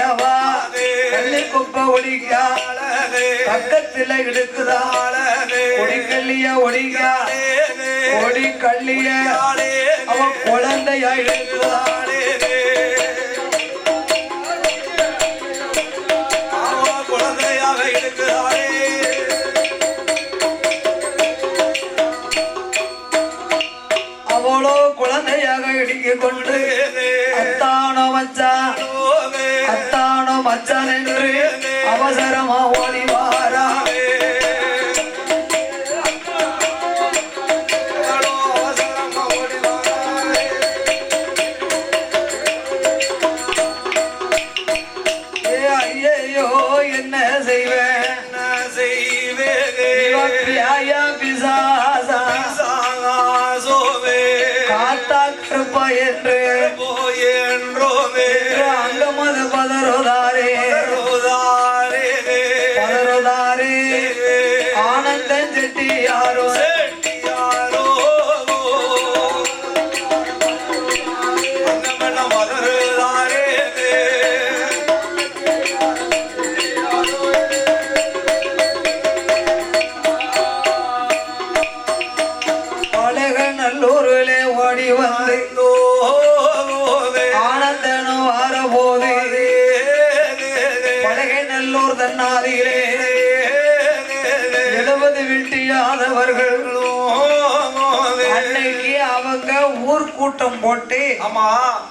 ஐயாவா கள்ளி குப்பை ஒடிக்கா பக்கத்துல இடுக்குதா ஒடிக்கல்லிய ஒடிக்கா ஒடி கள்ளிய அவன் குழந்தையா இடுக்குதா குழந்தையாக இருக்கிறாரே அவளோ குழந்தையாக இடிக்க கொண்டு அத்தானோ மச்சான் அத்தானோ மச்சான் என்று அவசரமா ஓடி வாரா ஐயோ என்ன செய்வேன் காத்தா கிருப்பா என்று அங்கமது பதறுதாரே பதறுதாரே ஆனந்தன் செட்டி யாரோ நல்லூரிலே ஓடி வந்து ஆனந்தனும் வாரபோது பலகை நல்லூர் தன்னாதியிலே 70 விட்டியாதவர்கள் அன்னைக்கு அவங்க ஊர் கூட்டம் போட்டு ஆமா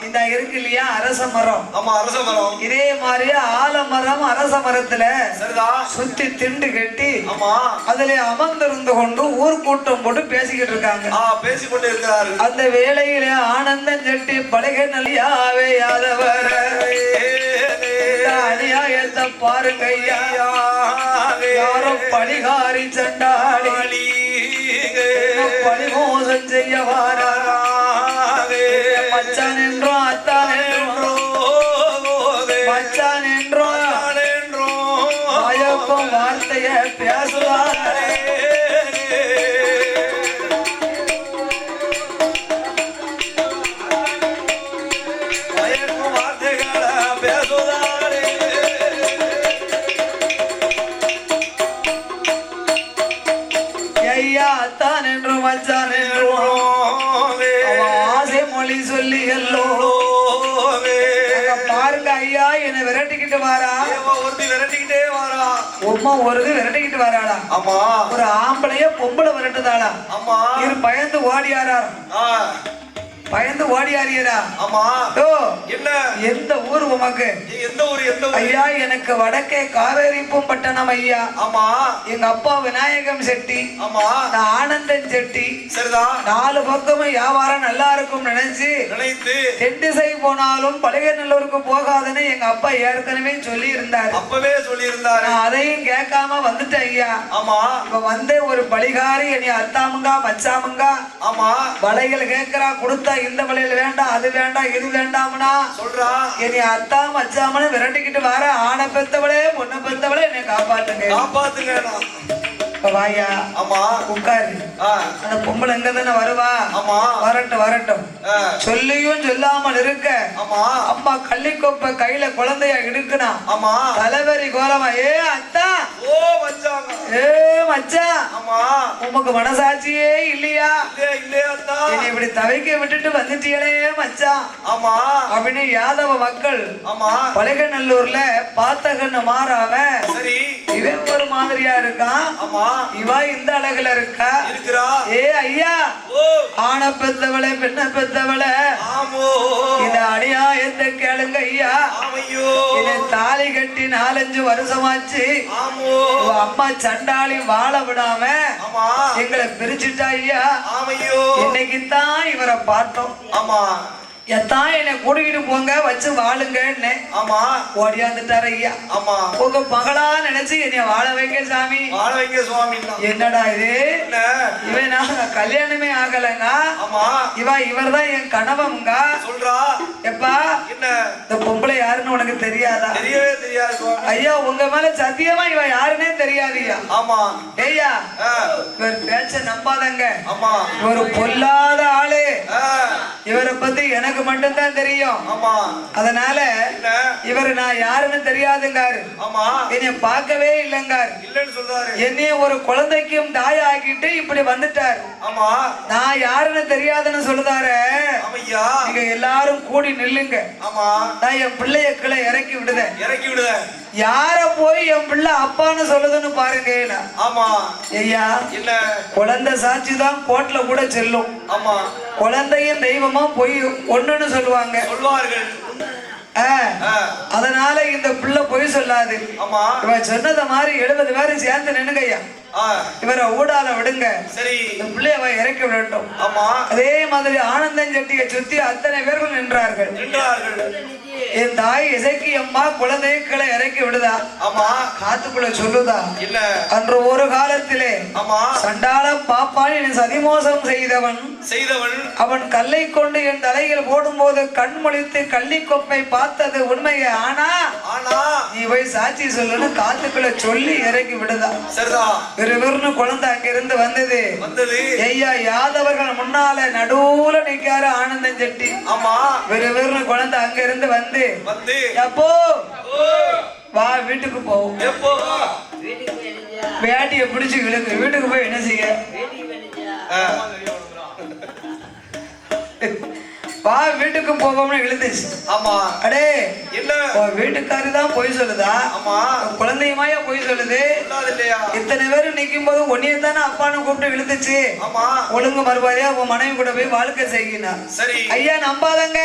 இந்த இருக்கு இல்லையா அரச மரம் ஆமா அரச மரம் இதே மாதிரி ஆலமரம் அரச மரத்துல சரிதான் சுத்தி திண்டு கட்டி ஆமா அதுல அமர்ந்திருந்து கொண்டு ஊர் கூட்டம் போட்டு பேசிக்கிட்டு இருக்காங்க பேசிக்கொண்டு இருக்கிறார்கள் அந்த வேளையில ஆனந்தன் செட்டி பலகை நல்லியாவே யாதவர் அநியாயத்தை பாருங்க ஐயா யாரோ பழிகாரி சண்டாளி பழிமோசம் செய்ய வாரா மச்சான் என்றும் அத்தான் என்றும் மச்சான் என்றும் மயக்கும் வார்த்தைய பேசுவாரே ஐயா அத்தான் என்றும் மச்சான் என்றும் ஆசை மொழி சொல்லி எல்லோ பாருங்க ஐயா என்னை விரட்டிக்கிட்டு வாரா விரட்டிக்கிட்டே வாரா உமா ஒரு விரட்டிக்கிட்டு வராளா ஆமா ஒரு ஆம்பளைய பொம்பளை விரட்டுதாளா ஆமா இது பயந்து ஓடியாரா பயந்து ஓடியாரியரா ஆமா என்ன எந்த ஊர் உமக்கு எந்த ஊர் ஐயா எனக்கு வடக்கே காவேரிப்பும் பட்டணம் ஐயா ஆமா எங்க அப்பா விநாயகம் செட்டி ஆமா நான் ஆனந்தன் செட்டி சரிதான் 4 பக்கமும் வியாபாரம் நல்லா இருக்கும் நினைச்சு தென்திசை போனாலும் பழகநல்லூருக்கு போகாதுன்னு எங்க அப்பா ஏற்கனவே சொல்லி இருந்தாரு அப்பவே சொல்லி இருந்தாரு நான் அதையும் கேட்காம வந்துட்டேன் ஐயா ஆமா இப்ப வந்து ஒரு பலிகாரி என்னை அத்தாமுங்கா மச்சாமுங்கா ஆமா வளைகள் கேட்கிறா கொடுத்தா இந்த வளையல் வேண்டாம் அது வேண்டாம் இது வேண்டாம்னா சொல்றா என்னை அத்தா மச்சாமனு விரட்டிக்கிட்டு வர ஆணை பெத்தவளே பொண்ணு பெத்தவளே என்னை காப்பாத்துங்க வாயா ஆமா உட்காரு அந்த பொம்பளை எங்க தானே வருவா ஆமா வரட்டும் சொல்லியும் சொல்லாமல் இருக்க ஆமா அம்மா கள்ளிக்கொப்ப கையில குழந்தையா இடுக்குனா ஆமா தலைவரி கோலமா அத்தா மச்சான் மச்சான் ஆமா உமக்கு மனசாட்சியே இல்லையா இல்லையா அத்தா என்னை இப்படி தவைக்க விட்டுட்டு வந்துட்டீங்களே மச்சான் ஆமா அப்படின்னு யாதவ மக்கள் ஆமா பழகநல்லூர்ல பாத்தகன்னு மாறாம சரி இவன் ஒரு மாதிரியா இருக்கான் ஆமா இவா இந்த அழகுல இருக்கா ஐயா ஆணை பெத்தவளே பெண்ணை பெத்தவளே இந்த அநியாயத்தை கேளுங்க ஐயா இதை தாலி கட்டி 4-5 வருஷமாச்சு அம்மா சண்டாளி வாழ விடாம எங்களை பிரிச்சுட்டா ஐயா இன்னைக்கு தான் இவரை பார்த்தோம் எத்தான் என்னை கூட்டிக்கிட்டு போங்க வச்சு வாழுங்கன்னு ஓடியாந்துட்டாரு ஐயா உங்க மகளா நினைச்சு என்னைய வாழ வைங்க சாமி என்னடா இது இவன் கல்யாணமே ஆகலங்க இவர் தான் என் கணவங்க எப்பா இந்த பொம்பளை யாரு யாருன்னு உனக்கு தெரியாதா? தெரியவே தெரியாது சுவாமி. ஐயா உங்க மேல சத்தியமா இவ யாருன்னே தெரியாதுயா. ஆமா. ஐயா ஆ. இவர் பேச்ச நம்பாதங்க. ஆமா. இவர் பொல்லாத ஆளு. ஆ. இவரை பத்தி எனக்கு மட்டும்தான் தெரியும். ஆமா. அதனால என்ன? இவர் நான் யாருன்னு தெரியாதுங்காரு. ஆமா. என்னை பார்க்கவே இல்லைங்காரு. இல்லன்னு சொல்றாரு. என்னைய ஒரு குழந்தைக்கும் தாய் ஆக்கிட்டு இப்படி வந்துட்டாரு. ஆமா. நான் யாருன்னு தெரியாதுன்னு சொல்லுதாரு. ஆமையா. நீங்க எல்லாரும் கூடி நில்லுங்க. ஆமா. நான் என் பிள்ளைய கீழே இறக்கி விடுதேன். இறக்கி விடுத. யார போய் என் பிள்ளை அப்பான்னு சொல்லுதுன்னு பாருங்க. ஆமா. ஐயா இல்ல. குழந்தை சாட்சி தான் கோர்ட்ல கூட செல்லும். ஆமா. குழந்தையும் தெய்வமா போய் ஒண்ணுன்னு சொல்லுவாங்க. சொல்வார்கள். அதனால இந்த பிள்ளை பொய் சொல்லாது. ஆமா. இவ சொன்னத மாதிரி 70 பேரும் சேர்ந்து நின்னுங்கய்யா. இவரை ஊடால விடுங்க. சரி. இந்த பிள்ளைய அவ இறக்கி விடட்டும். ஆமா. அதே மாதிரி ஆனந்தன் செட்டியை சுத்தி அத்தனை பேர்கள் நின்றார்கள். என் தாய் இசைக்கு அம்மா குழந்தையை கீழே இறக்கி விடுதா. ஆமா. காத்துக்குள்ள சொல்லுதா. இல்ல. அன்று ஒரு காலத்திலே ஆமா. சண்டாள பாப்பான் என் சதிமோசம் செய்தவன் அவன் கல்லை கொண்டு என் தலையில் போடும்போது கண் முழித்து கள்ளிக்கொப்பை பார்த்தது உண்மையே. ஆனா நீ போய் சாட்சி சொல்லுன்னு காத்துக்குள்ள சொல்லி இறக்கி விடுதா. விறுவிறுன்னு குழந்தை அங்கிருந்து வந்தது. ஐயா யாதவர்கள் முன்னால நடுவுல நிக்காரு ஆனந்தன் செட்டி. ஆமா. விறுவிறுன்னு குழந்தை அங்க இருந்து வந்து எப்போ வா வீட்டுக்கு போவோம். வேட்டியை பிடிச்சு இழுக்கு. வீட்டுக்கு போய் என்ன செய்ய? வா வீட்டுக்கு போவோம்னு இழுத்துச்சு. ஆமா. அடே இல்ல வீட்டுக்காரி தான் பொய் சொல்லுதா? ஆமா. குழந்தையுமாயா பொய் சொல்லுது? இத்தனை பேரும் நிக்கும் போது ஒன்னிய தானே அப்பான்னு கூப்பிட்டு இழுத்துச்சு. ஆமா. ஒழுங்கு மறுபாதையா உன் மனைவி கூட போய் வாழ்க்கை செய்யினா. சரி. ஐயா நம்பாதங்க.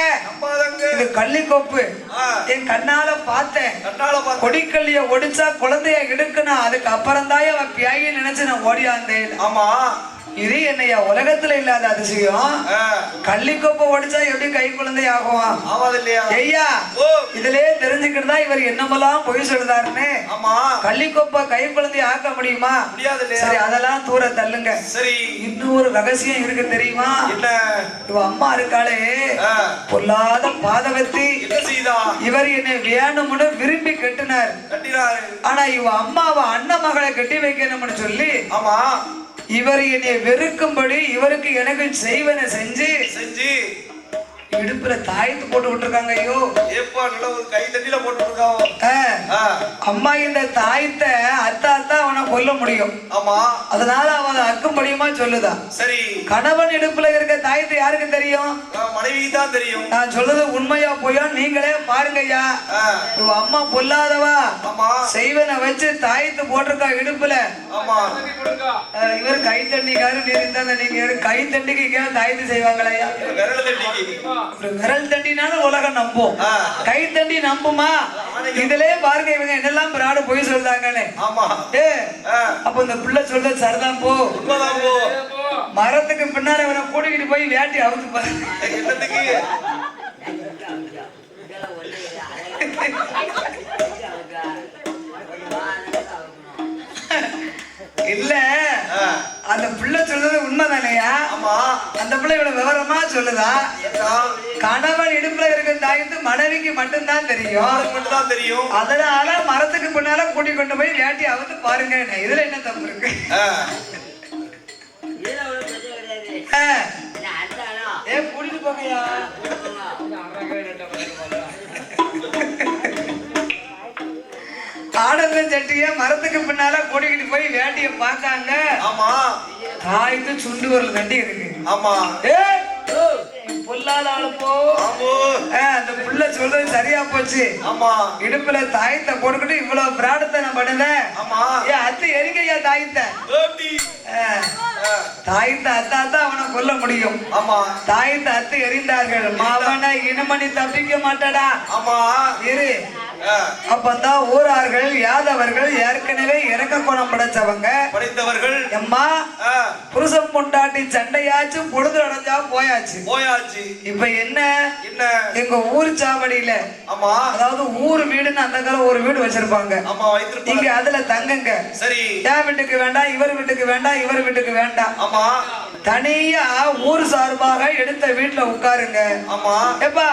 இது கள்ளிக்கொப்பு. என் கண்ணால பார்த்தேன். கொடிக்கல்லிய ஒடிச்சா குழந்தைய எடுக்கணும். அதுக்கு அப்புறம் தான் அவன் பியாயி நினைச்சு நான் ஓடியாந்தேன். ஆமா. இது என்னையா உலகத்துல இல்லாத அதிசயம். கள்ளிக்கொப்பை ஒடிச்சா எப்படி கை குழந்தை ஆகும்? ஐயா இதுலயே தெரிஞ்சுக்கிட்டு தான் இவர் என்னமெல்லாம் பொய் சொல்லுதாருன்னு. கள்ளிக்கொப்பை கை குழந்தை ஆக்க முடியுமா? சரி அதெல்லாம் தூர தள்ளுங்க. சரி இன்னொரு ரகசியம் இருக்கு தெரியுமா? இவ அம்மா இருக்காளே பொல்லாத பாதவத்தி. இவர் என்னை வேணும்னு விரும்பி கட்டினார். ஆனா இவ அம்மாவை அண்ணன் மகளை கட்டி வைக்கணும்னு சொல்லி இவர் என்னை வெறுக்கும்படி இவருக்கு எனக்கு செய்வன செஞ்சு இடுப்புல தாயத்து போட்டு விட்டுருக்காங்க. ஐயோ கை தட்டில போட்டு அம்மா இந்த தாயத்தை அத்தா அவனை கொல்ல முடியும். ஆமா. அதனால அவன் அக்கும்படியுமா சொல்லுதா. சரி. கணவன் இடுப்புல இருக்க தாயத்தை யாருக்கு தெரியும்? மனைவிக்கு தான் தெரியும். நான் சொல்றது உண்மையா போயா நீங்களே பாருங்க ஐயா. இவ அம்மா பொல்லாதவா. செய்வனை வச்சு தாயத்து போட்டிருக்கா இடுப்புல. இவர் கை தண்டிக்காரு. நீங்க கை தண்டிக்கு தாயத்து செய்வாங்களா? ஒரு விரல் தண்டினாலும் உலகம் நம்பும். கை தண்டி நம்புமா? இதுலயே பாருங்க இவங்க என்னெல்லாம் பிராடு போய் சொல்றாங்கன்னு. அப்ப இந்த பிள்ளை சொல்ற சரிதான் போ. மரத்துக்கு பின்னால இவனை கூட்டிக்கிட்டு போய் வேட்டி அவுத்து பாருங்க. இல்ல அந்த பிள்ளை சொல்றது உண்மைதானையா? அந்த பிள்ளை இவ்வளவு விவரமா சொல்லுதா? கணவன் இடுப்புல இருக்க தாய்த்து மனைவிக்கு மட்டும்தான் தெரியும். அதனால மரத்துக்கு பின்னால கூட்டி கொண்டு போய் வேட்டி அவுத்து பாருங்க. இதுல என்ன தப்பு இருக்கு? கூட்டிட்டு போகையா ஆடல் சட்டிய மரத்துக்கு பின்னால கூட்டிக்கிட்டு போய் வேட்டிய பாக்காங்க. ஆமா. தாய்த்து சுண்டு வரல தண்டி இருக்கு. ஆமா. பொல்லாத ஆளுப்போ. அந்த புள்ள சொல்றது சரியா போச்சு. ஆமா. இடுப்புல தாயத்தை போட்டுக்கிட்டு இவ்வளவு பிராடத்தை நான் பண்ணுவேன். ஆமா. அத்தை எரிக்கையா தாயத்தை? தாயத்தை அத்தா அவனை கொல்ல முடியும். ஆமா. தாயத்தை அத்தை எறிந்தார்கள். மாவன இனமணி தப்பிக்க மாட்டடா. ஆமா. இரு அப்பதான் ஊரார்கள் யாதவர்கள் ஏற்கனவே இறக்க குணம் படைத்தவர்கள். அம்மா புருஷன் பொண்டாட்டி சண்டையாச்சும் பொழுது அடைஞ்சா போயாச்சு. இப்ப என்ன எங்க ஊர் சாவடியில அதாவது ஊர் வீடுன்னு அந்த காலம் ஒரு வீடு வச்சிருப்பாங்க. இங்க அதுல தங்குங்க. சரி. என் வீட்டுக்கு வேண்டாம், இவர் வீட்டுக்கு வேண்டாம், இவர் வீட்டுக்கு வேண்டாம். தனியா ஊர் சார்பாக எடுத்த வீட்டுல உட்காருங்க. எப்பா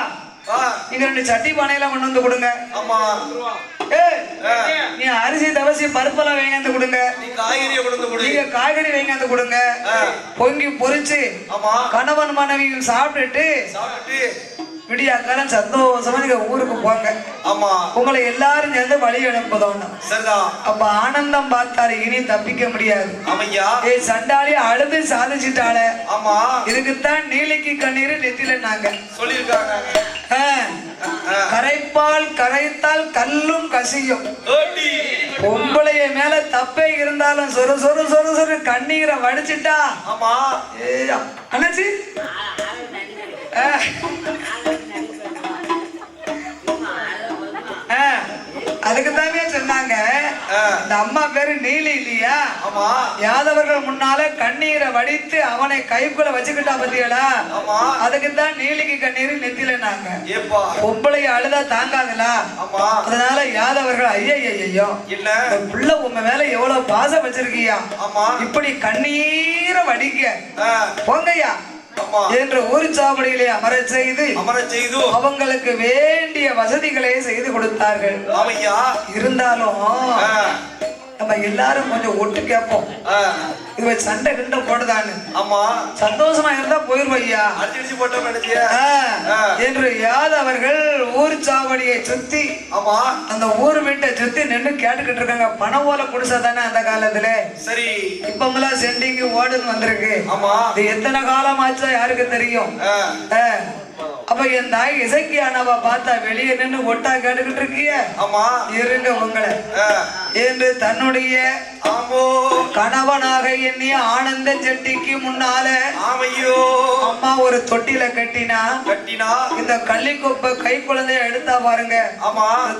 இங்க 2 சட்டி பானையெல்லாம் கொண்டு வந்து கொடுங்க. ஆமா. ஏய், நீ அரிசி தவசி பருப்பெல்லாம் வேங்காந்து கொடுங்க. நீ காய்கறியை கொண்டு வந்து கொடு. நீங்க காய்கறி வேங்காந்து கொடுங்க. பொங்கி பொரிச்சு கணவன் மனைவியும் சாப்பிட்டுட்டு விடியாக்காலம் சந்தோஷமா நீங்க ஊருக்கு போங்க. ஆமா. உங்களை எல்லாரும் சேர்ந்து வழி அனுப்புதோம். சரிதான். அப்ப ஆனந்தம் பார்த்தாரு, இனி தப்பிக்க முடியாது. ஆமையா. ஏய் சண்டாளி அழுது சாதிச்சுட்டாள. ஆமா. இதுக்குத்தான் நீலிக்கு கண்ணீர் நெத்தில நாங்க சொல்லிருக்காங்க. கரைப்பால் கரைத்தால் கல்லும் கசியும். பொம்பளைய மேல தப்பே இருந்தாலும் சொரு சொரு சொரு சொரு கண்ணீரை வடிச்சிட்டா. ஆமா. அண்ணாச்சி அதுக்கு தானே சொன்னாங்க. இந்த அம்மா பேரு நீலி இல்லையா? ஆமா. யாதவர்கள் முன்னால கண்ணீரை வடித்து அவனை கைக்குள்ள வச்சுக்கிட்டா பத்தியடா. ஆமா. அதுக்கு தான் நீலிக்கு கண்ணீர் நெத்தில நாங்க. ஏப்பா பொம்பளைய அழுதா தாங்காதுல. ஆமா. அதனால யாதவர்கள் ஐயோ இல்ல புள்ள உங்க மேல எவ்வளவு பாசம் வச்சிருக்கியா? ஆமா. இப்படி கண்ணீரை வடிக்க போங்கய்யா என்று ஒரு சாவடியிலே அமர செய்து அவங்களுக்கு வேண்டிய வசதிகளை செய்து கொடுத்தார்கள். இருந்தாலும் நம்ம எல்லாரும் கொஞ்சம் ஒட்டு கேட்போம். இவ சண்டை கிண்ட போடுதான்னு. ஆமா. சந்தோஷமா இருந்தா போயிருவையா அடிச்சு போட்டோம் என்று யாதவர்கள் ஊர் சாவடியை சுத்தி அந்த ஊர் வீட்டை சுத்தி நின்று கேட்டுக்கிட்டு இருக்காங்க. பணம் போல குடிசை தானே அந்த காலத்துல. சரி. இப்பமெல்லாம் செண்டிங்கு ஓடுன்னு வந்திருக்கு. இது எத்தனை காலம் ஆச்சா யாருக்கு தெரியும். அப்ப என் தாய் இசைக்கியானவ பார்த்தா வெளியே நின்று ஒட்டா கேட்டுக்கிட்டு இருக்கிய. இருங்க உங்களை என்று தன்னுடைய கணவனாக எண்ணிய ஆனந்த செட்டிக்கு முன்னால அம்மா ஒரு தொட்டில கட்டினா இந்த கள்ளிக்கொப்பை கை குழந்தைய எடுத்தா பாருங்க.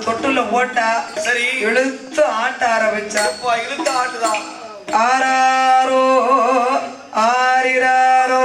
தொட்டுல போட்டா சரி இழுத்து ஆட்ட ஆரம்பிச்சா. இழுத்து ஆட்டுதான். ஆராரோ ஆரிராரோ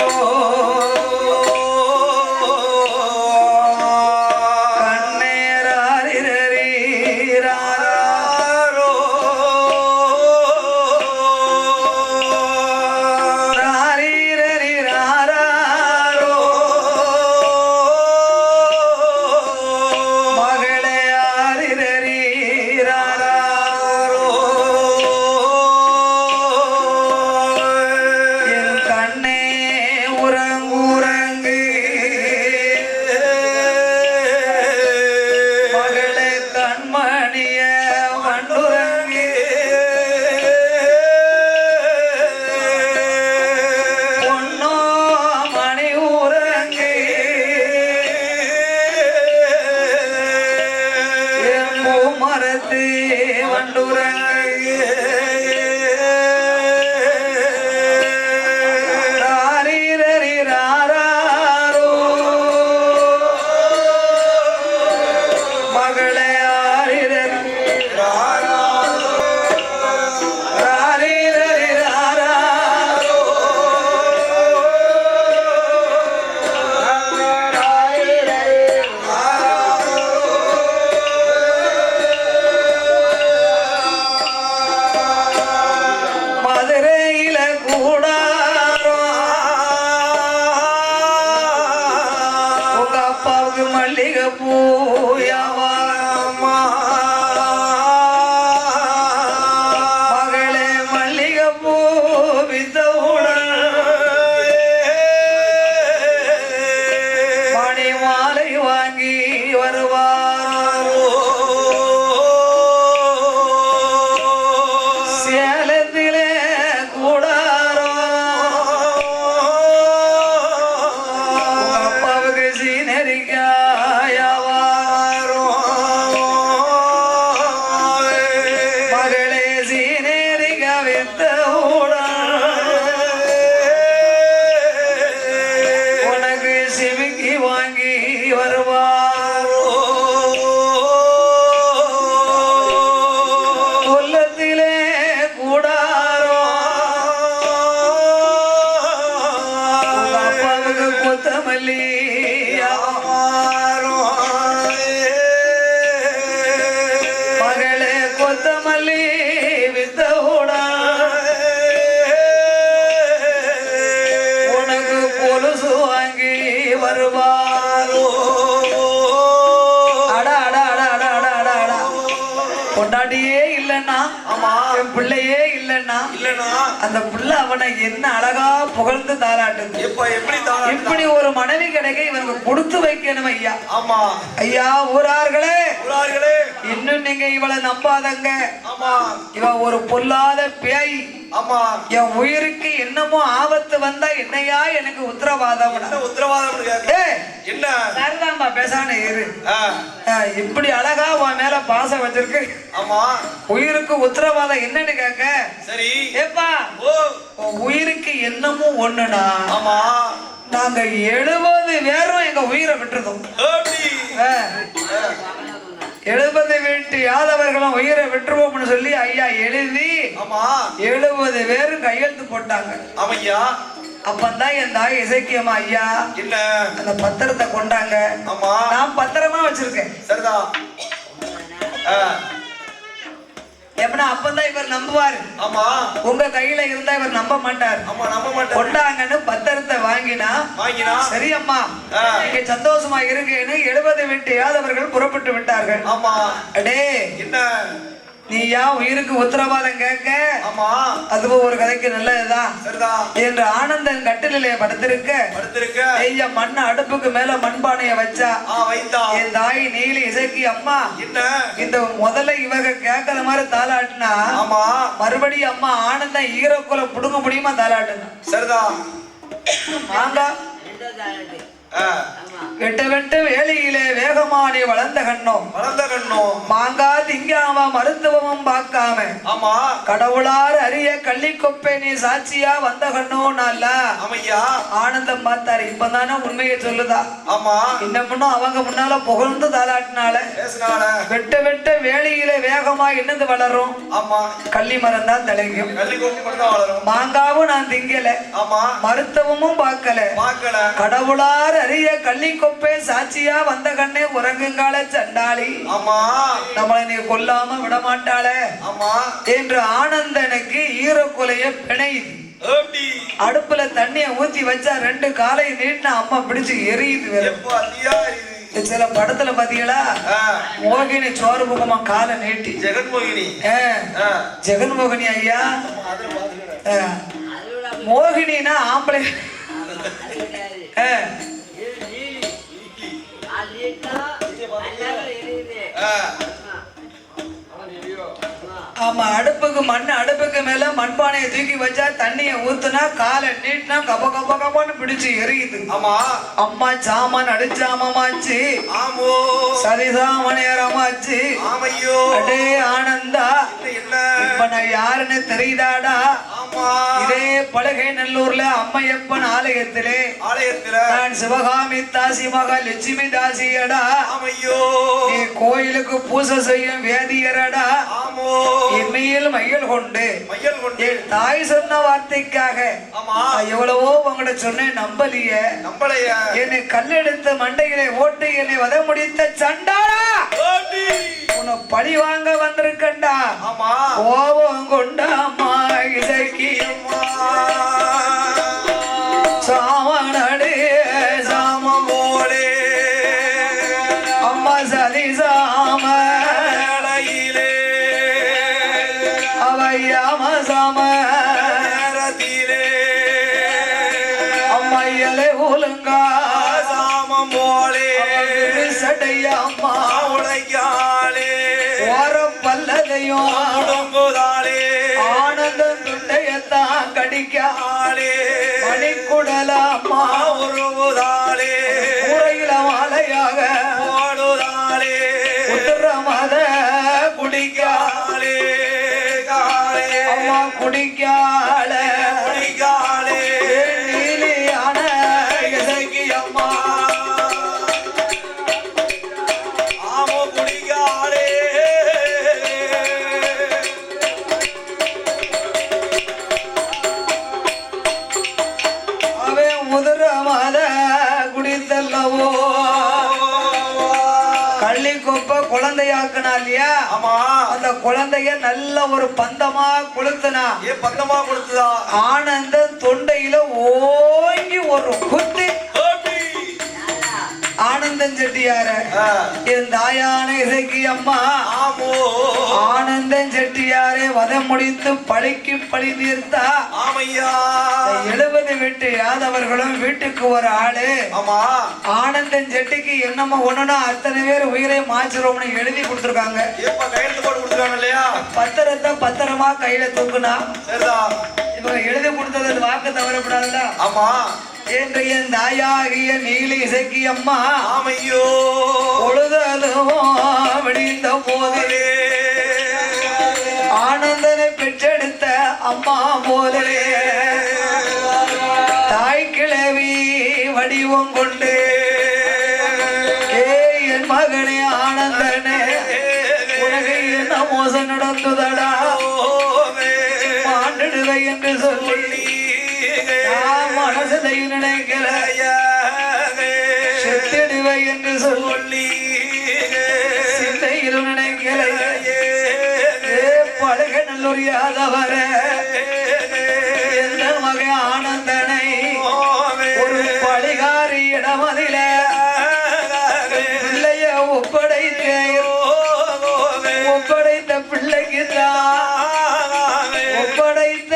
வருவாரோ பொண்டாட்டியே இல்லன்னா ஆமா என் பிள்ளையே இல்லன்னா இல்லனா அந்த பிள்ளை அவனை என்ன அழகா புகழ்ந்து தாளாட்டுது. இப்ப எப்படி தாளாட்டு? இப்படி ஒரு மனைவி கிடைக்க இவங்க கொடுத்து வைக்கணும் ஐயா. ஆமா ஐயா ஊரார்களே ஊரார்களே இன்னும் நீங்க இவளை நம்பாதங்க. ஆமா இவ ஒரு பொல்லாத பேய். ஆமா என் உயிருக்கு என்னமோ ஆபத்து வந்தா என்னையா எனக்கு உத்தரவாதம்? என்ன உத்தரவாதம் கேக்க? என்ன சரிதான்பா பேசானே இரு. இப்படி அழகா உன் மேல பாசம் வச்சிருக்கு. ஆமா உயிருக்கு உத்தரவாதம் என்னன்னு கேட்க. சரி ஏப்பா உன் உயிருக்கு என்னமோ ஒண்ணுனா ஆமா நாங்க 70 பேரும் எங்க உயிரை விட்டுருந்தோம். 70 வீட்டு யாதவர்களும் உயிரை விட்டுருவோம்னு சொல்லி ஐயா எழுதி ஆமா 70 பேரும் கையெழுத்து போட்டாங்க. ஆமையா அப்பந்தான் என் தாய் இசைக்கியம்மா ஐயா என்ன அந்த பத்திரத்தை கொண்டாங்க. ஆமா நான் பத்திரமா வச்சிருக்கேன். சரிதா எப்படின்னா அப்பந்தான் இவர் நம்புவாரு. ஆமா உங்க கையில இருந்தா இவர் நம்ப மாட்டார். ஆமா நம்ப மாட்டார். கொண்டாங்கன்னு பத்திரத்தை வாங்கினா சரி அம்மா நீங்க சந்தோஷமா இருக்கேன்னு 70 வீட்டு யாதவர்கள் புறப்பட்டு விட்டார்கள். ஆமா அடே என்ன நீயா உயிருக்கு உத்தரவாதம் கேட்க. ஆமா அதுவும் ஒரு கதைக்கு நல்லதுதான். சரிதா என்று ஆனந்தன் கட்டிலே படுத்திருக்க ஐயா மண் அடுப்புக்கு மேல மண்பானைய வச்சா வைத்தா என் தாய் நீலி இசைக்கு அம்மா என்ன இந்த முதல்ல இவங்க கேட்கற மாதிரி தாளாட்டுனா ஆமா மறுபடியும் அம்மா ஆனந்தம் ஈரக்குல புடுங்க முடியுமா தாளாட்டுனா சரிதா மாங்கா வெட்ட வெட்ட வேலையிலே வேகமானே வளர்ந்த கண்ணோ மாங்கா திங்காம மருத்துவமும் பார்க்காம ஆமா கடவுளார் அரிய கள்ளிக்கொப்பை நீ சாட்சியா வந்த கண்ணோ நல்ல ஆமையா ஆனந்தம் பார்த்தாரு. இப்பதானே உண்மையை சொல்லுதா. ஆமா இன்னமும் அவங்க முன்னால புகழ்ந்து தாளாட்டினால வெட்ட வெட்ட வேலையிலே வேகமா என்னது வளரும். ஆமா கள்ளி மரம் தான் தலைக்கும். மாங்காவும் நான் திங்கல. ஆமா மருத்துவமும் பார்க்கல. கடவுளார் அரிய கள்ளிக்கொப்பை சாட்சியா வந்த கண்ணே உறங்குங்கால சண்டாளி நம்மளை நீ கொல்லாம விட மாட்டாள என்று ஆனந்தனுக்கு ஈரக்குலைய பிணையுது. அடுப்புல தண்ணிய ஊத்தி வச்சா 2 காலை நீட்டின அம்மா பிடிச்சு எரியுது. சில படத்துல பாத்தீங்களா மோகினி சோறு முகமா காலை நீட்டி ஜெகன்மோகினி ஐயா மோகினினா ஆம்பளை ஆமா அடுப்புக்கு மேல மண்பானையை தூக்கி வச்சா தண்ணிய ஊத்துனா காலை நீட்டினா கப கப கபன்னு பிடிச்சு எரியுது. அம்மா சாமான் அடிச்சாமாச்சு சரிசாமனேரமாச்சு. அடே ஆனந்தா இப்ப நான் யாருன்னு தெரியுதாடா? இதே பலகை நல்லூர்ல அம்மையப்பன் ஆலயத்திலே நான் சிவகாமி தாசி மக லட்சுமி தாசியடா. நீ கோயிலுக்கு பூசை செய்யும் வேதியரடா. எம்மையில் மையல் கொண்டு என் தாய் சொன்ன வார்த்தைக்காக எவ்வளவோ உங்கள்கிட்ட சொன்னேன் நம்பலைய என்னை கல்லெடுத்த மண்டையிலே ஓட்டு என்னை வத முடித்த சண்டாடா உன்னை பழி வாங்க வந்திருக்கண்டா. கோபம் கொண்டாமா இசைக்கு சாமனடே சாம போலே அம்மா சதி சாம அவையாம சாம அம்மையலை ஒழுங்கா சாமம் போலே சடையம்மா உழைக்காலே ஓரம் பல்லதையும் ஆனந்தம் துண்டையத்தான் கடிக்காலே மணிக்குடலம்மா உருவுதாலே உரையில மாலையாக ஓடுதாலே குதிரமத குடிக்காலே அம்மா குடிக்கால குடிக்காலே நீலியான இசைக்கு அம்மா ஆமோ குடிக்காலே அவன் முதிரமத குடித்தல்லவோ கள்ளிக்கொப்ப குழந்தையாக்குனா இல்லையா? அந்த குழந்தைய நல்ல ஒரு பந்தமா கொளுத்துனா. பந்தமா கொளுத்துதா ஆனந்த தொண்டையில ஓங்கி ஒரு குத்து ஆனந்தன் செட்டியார என் தாயான இசைக்கு அம்மா ஆனந்தன் செட்டியாரே வதம் முடித்து பழிக்கு பழி தீர்த்தா 70 வீட்டு யாதவர்களும் வீட்டுக்கு ஒரு ஆளு ஆனந்தன் செட்டிக்கு என்னமோ ஒண்ணுன்னா அத்தனை பேர் உயிரை மாச்சிரோம்னு எழுதி கொடுத்துருக்காங்க. பத்திரத்தை பத்திரமா கையில தூக்குனா இவங்க எழுதி கொடுத்தது வாக்கு தவறப்படாதுல்ல. என்று என் தாயாகிய நீலி இசைக்கு அம்மா பொழுதும் விடிந்த போதே ஆனந்தனை பெற்றெடுத்த அம்மா போதே தாய் கிழவி வடிவம் கொண்டு என் மகனே ஆனந்தனே உனக்கு என்ன மோசம் நடக்குதடா மாண்டிடுவை என்று சொல்லி நான் மனசிலையும் நினைக்கிற செத்திடுவை என்று சொல்லி சிந்தையிலும் நினைக்கிற பழக நல்லொரு யாதவர எந்த மகன் ஆனந்தனை ஒரு பழிகாரி இடமதில பிள்ளைய ஒப்படைத்த பிள்ளைக்கு ஒப்படைத்த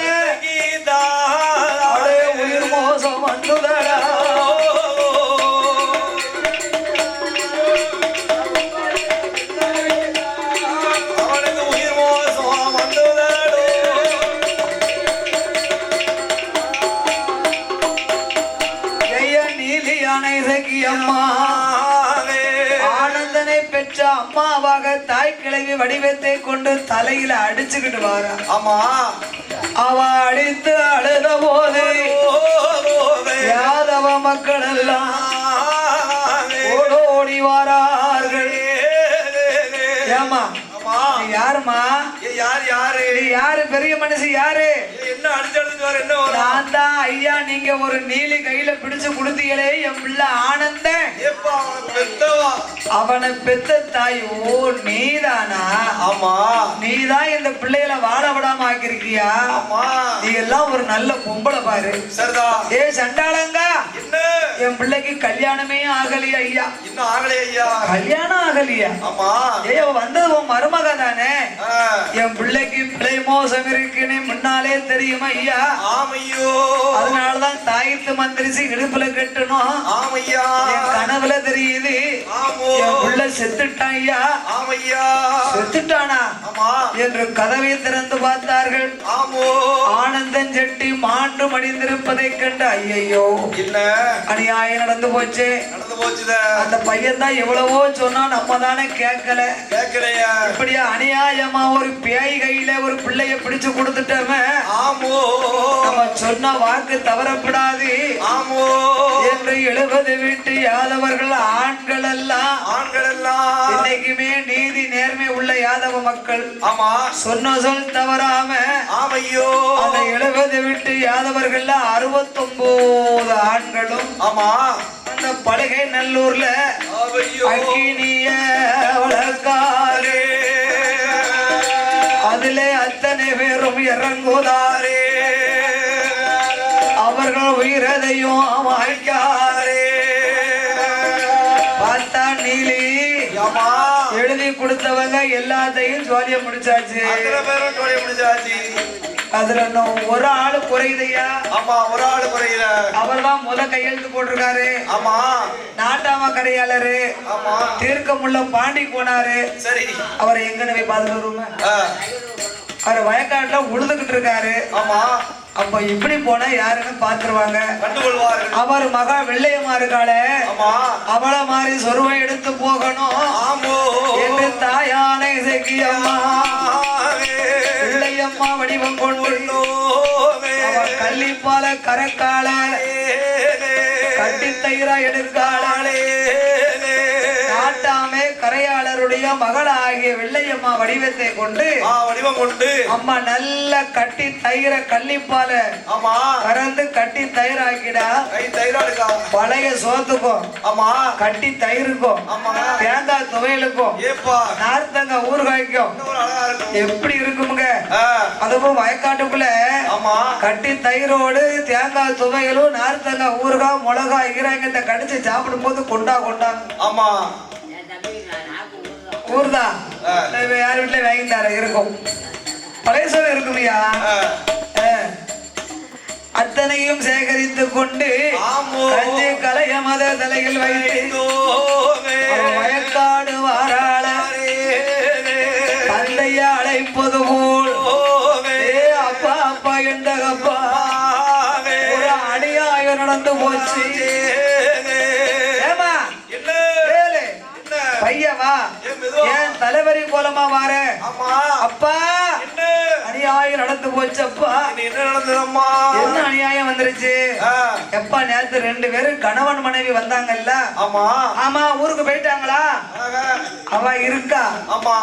உயிர் மோசம் வந்துதடா. அம்மா ஆனந்தனை பெற்ற அம்மாவாக தாய் கிழவி வடிவத்தை கொண்டு தலையில அடிச்சுக்கிட்டு வாரா. அவ அடித்து அழுத போது யாதவ மக்கள் எல்லாம் ஓடோடி வாரார்கள். ஏமா யாருமா யாரு பெரிய மனுஷி யாரு? நான் தான் ஐயா. நீங்க ஒரு நீலி கையில பிடிச்சு கொடுத்தீங்களே என் பிள்ளை ஆனந்த அவனை பெத்த தாய். ஓ நீதானா? நீதான் இந்த பிள்ளைகளை வாழ விடாம ஆக்கிருக்கியா? நீ எல்லாம் ஒரு நல்ல பொம்பளை பாரு. ஏ சண்டாளங்க என் பிள்ளைக்கு கல்யாணமே ஆகலையா ஐயா? இன்னும் ஆகலையா ஐயா? கல்யாணம் ஆகலையா? ஏ வந்தது உன் மருமக தானே. என் பிள்ளைக்கு பிள்ளை மோசம் இருக்குன்னு முன்னாலே தெரியுமா ஐயா? அதனாலதான் தாயத்து மந்திரிச்சு இடுப்புல கட்டணும். என் கனவுல தெரியுது என் பிள்ளை செத்துட்டான் ஐயா. செத்துட்டானா என்று கதவை திறந்து பார்த்தார்கள். ஆனந்தன் செட்டி மாண்டு மடிந்திருப்பதை கண்டு ஐயோ அநியாயம் நடந்து போச்சு. அந்த பையன் தான் எவ்வளவோ சொன்னா நம்ம தானே கேட்கல. இப்படியா அநியாயமா ஒரு பேய் கையில ஒரு பிள்ளைய பிடிச்சு கொடுத்துட்டோமே. நம்ம சொன்ன வாக்கு தவறப்படாது என்று 70 வீட்டு யாதவர்கள் ஆண்கள் எல்லாம் இன்னைக்குமே நீதி நேர்மை உள்ள யாதவ மக்கள் சொன்ன சொல் தவறாம அந்த 70 வீட்டு யாதவர்கள் 69 ஆண்களும் அந்த பலகை நல்லூர்ல அக்கினிய வளர்க்காரே அதுல அத்தனை பேரும் இறங்குதாரே அவர்கள் உயிரதையும் வாய்க்காரே. பார்த்தா நீலி எழுதி கொடுத்தவங்க எல்லாத்தையும் ஜோலிய முடிச்சாச்சு. அதுல ஒரு ஆளு குறையுதையா? ஒரு ஆளு குறையுத. அவர் தான் கையெழுத்து போட்டிருக்காரு. நாட்டாம கரையாளரு தீர்க்கமுள்ள பாண்டி போனாரு. சரி அவரை எங்கன்னு போய் பார்த்துட்டு வருவோமே. அவர் வயக்காட்டுல உழுதுகிட்டு இருக்காரு. அப்ப இப்படி போனா யாருன்னு பாத்துருவாங்க. அவர் மகா வெள்ளையம்மா இருக்காளே அவளை மாதிரி சொருவை எடுத்து போகணும் என்று தாயான இசைக்கு அம்மா வெள்ளையம்மா வடிவம் கொண்டு அவள் கள்ளிப்பால கரக்கால கட்டி தயிரா எடுக்காளே நாட்டாமே கரையாளருடைய தன்னுடைய மகளாகிய வெள்ளையம்மா வடிவத்தை கொண்டு வடிவம் கொண்டு அம்மா நல்லா கட்டி தயிர கள்ளிப்பால ஆமா கறந்து கட்டி தயிர் ஆக்கிடா தயிராடுக்கா பழைய சோத்துக்கும் ஆமா கட்டி தயிருக்கும் ஆமா தேங்காய் துவையலுக்கும் ஏப்பா நார்த்தங்க ஊறுகாய்க்கும் எப்படி இருக்குமுங்க அதுவும் வயக்காட்டுக்குள்ள ஆமா கட்டி தயிரோடு தேங்காய் துவையலும் நார்த்தங்க ஊறுகாய் மிளகாய் ஈராங்கத்தை கடிச்சு சாப்பிடும் போது கொண்டா ஆமா ஊர்தான் யார் வீட்டுல வாங்கிட்டார இருக்கும் பழைய சோறு இருக்குமையா அத்தனையும் சேகரித்து கொண்டு கஞ்சி கலைய மத தலையில் வைத்து வயக்காடு வாராள தந்தைய அழைப்பது போல் அப்பா அப்பா என்றகப்பா ஒரு அநியாயம் நடந்து போச்சு. ஏமா பையவா ஏன் தலைவரி கோலமா வார அப்பா அநியாயம் நடந்து போச்சப்பா. என்ன நடந்ததம்மா? என்ன அநியாயம் வந்துருச்சு எப்பா? நேத்து 2 பேரும் கணவன் மனைவி வந்தாங்கல்ல. ஆமா ஆமா ஊருக்கு போயிட்டாங்களா? அவ இருக்கா? ஆமா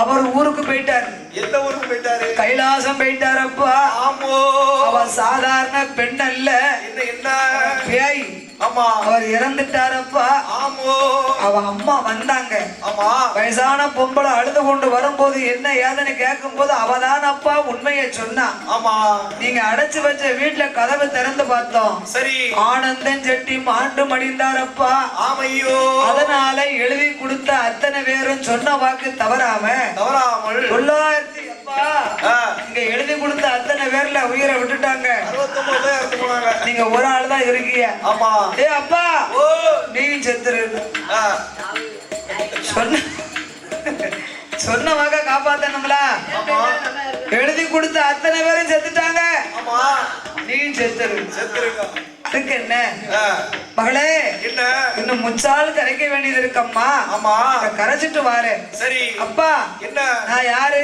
அவர் ஊருக்கு போயிட்டாரு. எந்த ஊருக்கு போயிட்டாரு? கைலாசம் போயிட்டாரப்பா. ஆமோ அவ சாதாரண பெண் அல்ல, என்ன பேய். ஆமா அவர் இறந்துட்டாரப்பா. ஆமோ அவ அம்மா வந்தாங்க. ஆமா வயசான பொம்பளை அழுது கொண்டு வரும்போது என்ன ஏதனை கேட்கும் போது அவதான் அப்பா உண்மையை சொன்னா. ஆமா நீங்க அடைச்சு வச்ச வீட்டுல கதவை திறந்து பார்த்தோம். சரி ஆனந்தன் செட்டி மாண்டு மடிந்தாரப்பா. ஆமையோ அதனால எழுதி கொடுத்த அத்தனை பேரும் சொன்ன வாக்கு தவறாமல் 900 அப்பா இங்க எழுதி கொடுத்த அத்தனை பேர்ல உயிரை விட்டுட்டாங்க. 69 பேர் இறந்து போனாங்க. நீங்க ஒரு ஆள் தான் இருக்கீங்க. ஆமா ஏ அப்பா நீயும் செத்துரு. சொன்ன வாக்க காப்பாத்தணும்ல. எழுதி கொடுத்த அத்தனை பேரும் செத்துட்டாங்க. நீயும் செத்துருங்க. அதுக்கு என்ன மகளே? என்ன இன்னும் முச்சால் கரைக்க வேண்டியது இருக்கம்மா. ஆமா கரைச்சிட்டு வாரு. சரி அப்பா என்ன நான் யாரு?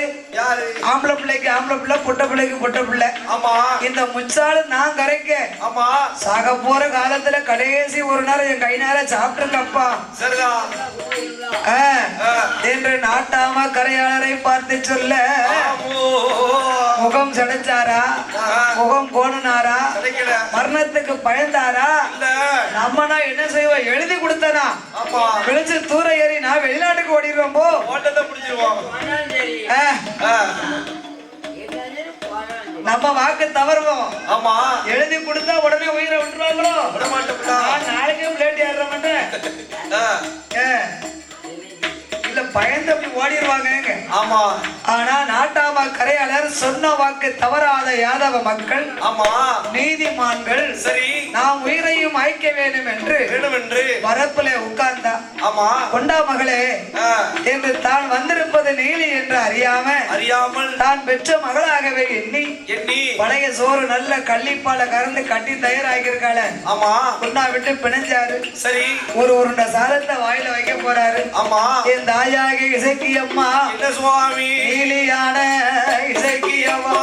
ஆம்பளை பிள்ளைக்கு ஆம்பளை பிள்ளை, பொட்ட பிள்ளைக்கு பொட்ட பிள்ளை. ஆமா இந்த முச்சால் நான் கரைக்க. ஆமா சாக போற காலத்துல கடைசி ஒரு நேரம் என் கை நேர சாப்பிட்டுருக்கப்பா. சரிதான் என்று நாட்டாம கரையாளரை பார்த்து சொல்ல முகம் சடைச்சாரா? முகம் கோணனாரா? மரணத்துக்கு பயந்தாரா? நம்மனா என்ன செய்வோம்? எழுதி கொடுத்தனா விழிச்சு தூர ஏறி நான் வெளிநாட்டுக்கு ஓடிடுவோம். போ ஓட்டத்தை பிடிச்சிருவோம். நம்ம வாக்கு தவறுவோம். ஆமா எழுதி கொடுத்தா உடனே உயிரை விட்டுருவாங்களோ? விட மாட்டோம். நாளைக்கே பிளேட் ஏற மாட்டேன். இல்ல பயந்து அப்படி ஓடிடுவாங்க. ஆமா ஆனா நாட்டாம கரையாளர் சொன்ன வாக்கு தவறாத யாதவ மக்கள், ஆமா நீதிமான்கள், சரி நாம் உயிரையும் ஐக்க வேண்டும் என்று வரப்புல உட்கார்ந்தா. ஆமா கொண்டா மகளே என்று தான் வந்திருப்பது நீலி என்று அறியாமல் தான் பெற்ற மகளாகவே எண்ணி பழைய சோறு நல்ல கள்ளிப்பால கறந்து கட்டி தயாராகிருக்காள. ஆமா கொண்டா விட்டு பிணைஞ்சாரு. சரி ஒரு உருண்டை சாதத்தை வாயில வைக்க போறாரு. ஆமா என் தாயாக இசக்கியம்மா சுவாமி நீலியான இசக்கியம்மா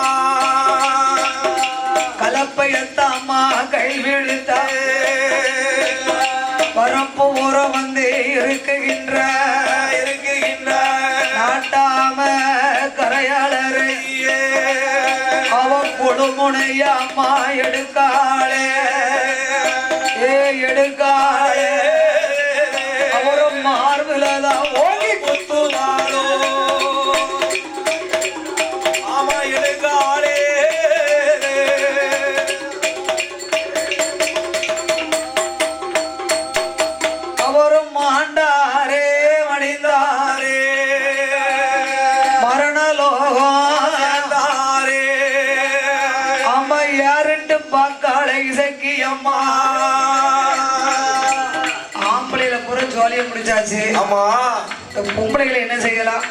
கலப்பையத்தம்மா கை விழுத்த பரப்பு உரம் வந்து இருக்குகின்ற நாட்டாம கரையாளரை அவ கொடுமுனைய அம்மா எடுக்காளே எடுக்காளே அவரும் மார்பிலதான் ஓங்கி குத்துவாளோ. ஆமா எடுக்காளே அவரும் மாண்டாரே மடிந்தாரே மரணலோகம் தாரே. அம்மா யாருட்டு பார்க்காளே இசக்கி அம்மா. ஆம்பளையில புற ஜோலியை முடிச்சாச்சு. ஆமா பொம்பளைகளை என்ன செய்யலாம்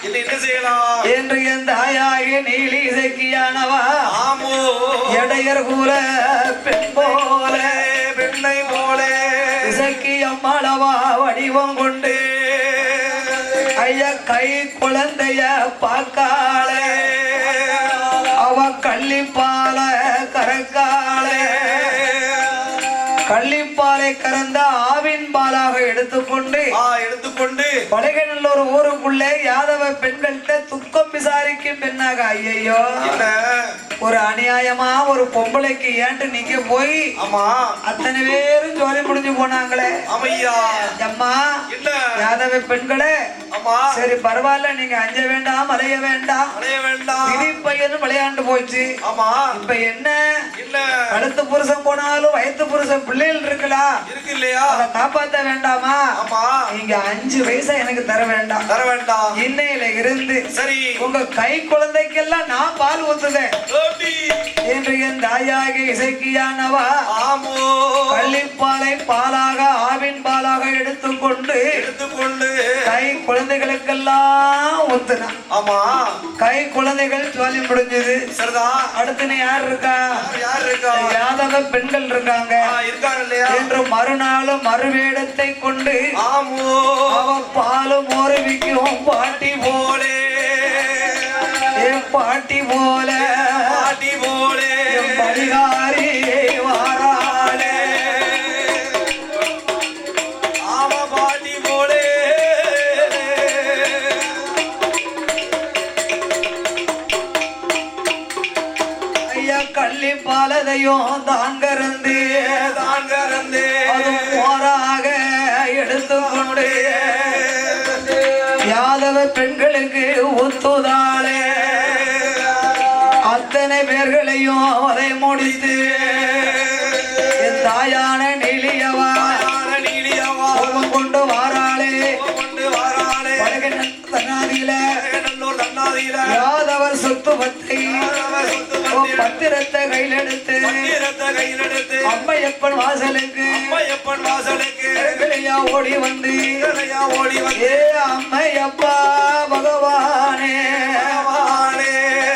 என்று என் தாயாக நீலி இசக்கியானவா எடையர் கூற பெண் போல பெண்ணை போல இசக்கி அம்மாளவா வடிவம் கொண்டு ஐயா கை குழந்தைய பார்க்காளே அவ கள்ளிப்பால கறக்காளே. கள்ளிப்பாலை கறந்த ஆவின் தாய்ப்பாலாக எடுத்துக்கொண்டு பழகநல்லூர் ஊருக்குள்ள யாதவ பெண்கள்கிட்ட துக்கம் விசாரிக்கும் பெண்ணாக ஐயோ ஒரு அநியாயமா ஒரு பொம்பளைக்கு ஏன்ட்டு நீங்க போய் அத்தனை பேரும் ஜோலி முடிஞ்சு போனாங்களே அம்மா யாதவ பெண்களே சரி பரவாயில்ல நீங்க அஞ்ச வேண்டாம் அலைய வேண்டாம் விதி பையனும் விளையாண்டு போச்சு இப்ப என்ன அடுத்த புருஷன் போனாலும் வயத்து புருஷன் பிள்ளைகள் இருக்கலாம் இருக்கு இல்லையா அதை காப்பாத்த வேண்டாமா நீங்க 5 வயசா எனக்கு தர வேண்டாம் இன்னையில இருந்து சரி உங்க கை குழந்தைக்கெல்லாம் நான் பால் ஊத்துதேன் என்று என் தாயாக இசைக்கியானவா பள்ளிப்பாலை பாலாக ஆவின் பாலாக எடுத்துக்கொண்டு கை குழந்தைகளுக்கெல்லாம் ஊத்துனா கை குழந்தைகள் ஜோலி முடிஞ்சது அடுத்து யார் இருக்கா யாதவ பெண்கள் இருக்காங்க என்று மறுநாளும் மறுவேடத்தை கொண்டு அவன் பாலும் மோரவிக்கும் பாட்டி போலே பாட்டி போலே பரிகாரி வாராளே பாட்டி போலே ஐயா கள்ளி பாலதையும் தாங்கறந்து அதுவும் போராக எடுத்துக்கொண்டு யாதவ பெண்களுக்கு ஒத்துதாளே அத்தனை பேர்களையும் அதை முடித்து என் தாயான நீலியவா கொண்டு வாராளே யாதவர் சொத்து பத்தை பத்திரத்தை கையில் எடுத்து அம்மையப்பன் வாசலுக்கு ஓடி வந்து ஏ அம்மையப்பா பகவானே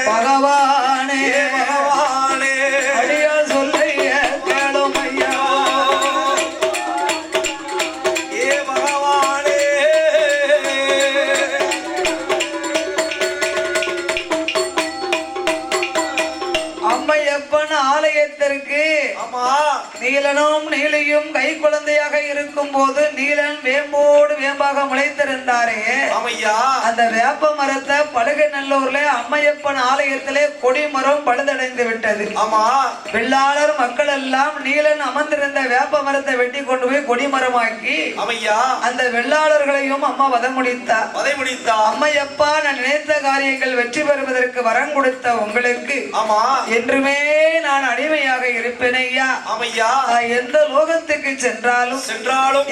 பகவானே அடியா சொல்லைய கேளும் ஐயா ஏ பகவானே அம்மையப்பன் ஆலயத்திற்கு நீலனும் நீலியும் கை குழந்தையாக இருக்கும் போது நீலன் வேம்போடு வேம்பாக முளைத்திருந்தாரே அந்த வேப்ப மரத்தை பழகநல்லூர்ல அம்மையப்பன் ஆலயத்திலே கொடிமரம் பழுதடைந்து விட்டது வெள்ளாளர் மக்கள் எல்லாம் நீலன் அமர்ந்திருந்த வேப்ப மரத்தை வெட்டி கொண்டு போய் கொடிமரமாக்கி அந்த வெள்ளாளர்களையும் அம்மா வதம் முடித்தா அம்மையப்பா நான் நினைத்த காரியங்கள் வெற்றி பெறுவதற்கு வரம் கொடுத்த உங்களுக்கு என்றுமே நான் அடிமையாக இருப்பேன் ஐயா எந்த லோகத்துக்கு சென்றாலும்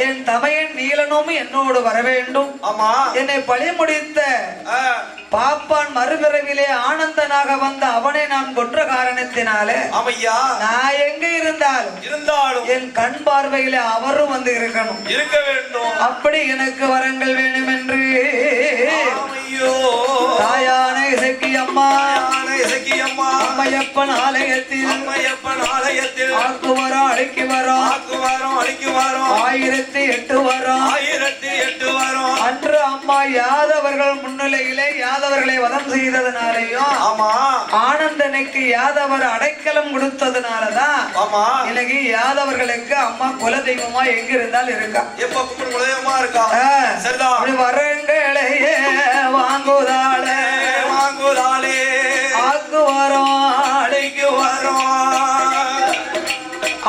என் தமையன் நீலனும் என்னோடு வர வேண்டும் என்னை பழி முடித்த பாப்பான் மறுபிறவிலே ஆனந்தனாக வந்த அவனை நான் கொன்ற காரணத்தினாலே நான் எங்க இருந்தாலும் என் கண் பார்வையில அவரும் வந்து இருக்க வேண்டும் அப்படி எனக்கு வரங்கள் வேணும் என்று தாயான இசைக்கு அம்மா அம்மையப்பன் ஆலயத்தில் ஆக்குவரோ அழைக்கு வரோம் 1008 வரும் அன்று அம்மா யாதவர்கள் முன்னிலையிலே யாதவர்களை வதம் செய்ததனாலேயும் ஆனந்தனுக்கு யாதவர் அடைக்கலம் கொடுத்ததுனாலதான் இன்னைக்கு யாதவர்களுக்கு அம்மா குல தெய்வமா எங்க இருந்தாலும் இருக்கா வரங்களையே வாங்குதாளே ஆக்கு வரோம் அடைக்கு வரோம்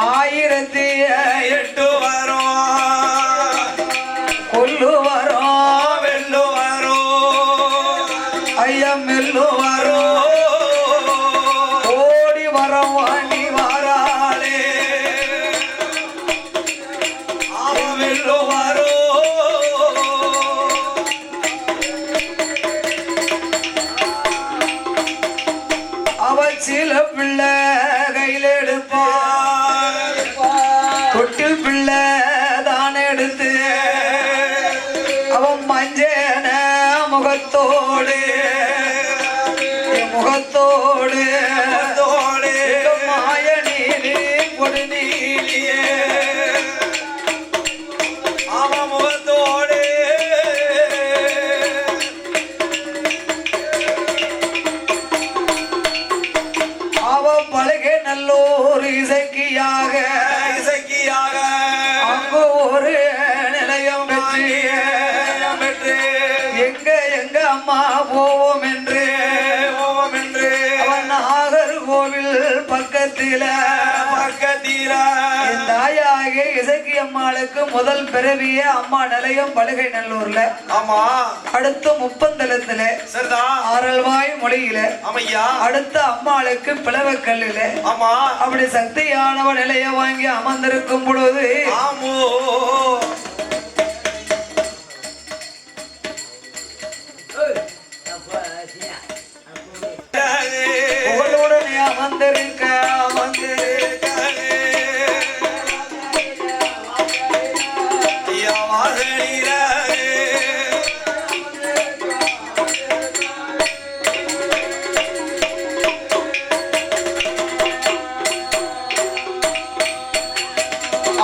1008 வரும் கொல்லு வரும் வெல்லு வரும் ஐயா மெல்லு வரும் ஓடி வரோம் வாங்கி வாராளே வெல்லு வரும் அவ சில பிள்ளை கையில் எடுப்பான் தொட்டில் பிள்ளை தான் எடுத்து அவன் மஞ்சன முகத்தோடு மாய நீலி கொடு நீலியே அவன் முகத்தோடு அவன் பழகநல்லூர் இசைக்கியாக அங்கு ஒரு போவோம் என்று ஓம் என்று அவன் நாகர்கோவில் பக்கத்தில தாயாக இசக்கி அம்மாளுக்கு முதல் பிறவியே அம்மா நிலையம் படுகை நல்லூர்ல. ஆமா. அடுத்து முப்பந்தலத்துல சரிதான். ஆரல்வாய் மொழியில. ஆமையா. அடுத்து அம்மாளுக்கு பிளவக்கல்லில. ஆமா. அப்படி சக்தியானவ நிலைய வாங்கி அமர்ந்திருக்கும் பொழுது ஆமோ புகழுடனே அமர்ந்திருக்க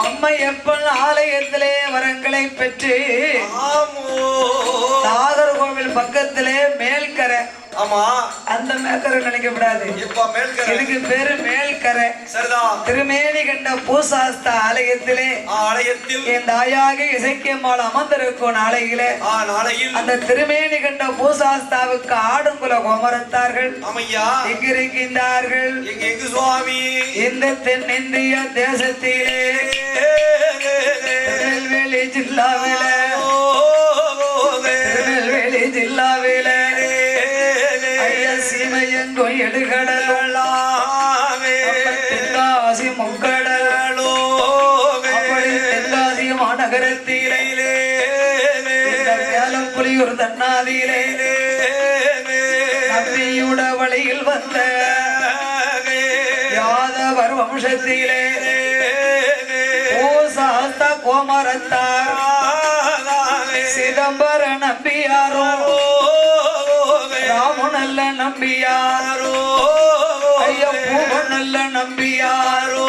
அம்மையப்பன் ஆலயத்திலே வரங்களை பெற்று நாகர்கோவில் பக்கத்திலே மேல்கரை. ஆமா. அந்த மேல்கரை நினைக்கப்படாது. இதுக்கு பேரு மேல்கரை. திருமேனி கண்ட பூசாஸ்தா ஆலயத்திலே என் தாயாக இசைக்கியம்மாள் அமர்ந்திருக்கும் நாளையிலே அந்த திருமேனி கண்ட பூசாஸ்தாவுக்கு ஆடுங்குல கோமரத்தார்கள் எங்கு இருக்கின்றார்கள்? சுவாமி இந்த தென்னிந்திய தேசத்திலே திருநெல்வேலி ஜில்லாவிலே சீமையங்கும் எடுகடலாமே தென்காசி முக்கடலோ தென்காசி மாநகரத்திலே புலியூர் தன்னாதியிலே நம்பியுட வழியில் வந்த யாதவர் வம்சத்திலே பூசாஸ்தா கோமரத்தார் சிதம்பர நம்பியாரோ ராமநல்ல நம்பியாரோ ஐயப்பூவ நல்ல நம்பியாரோ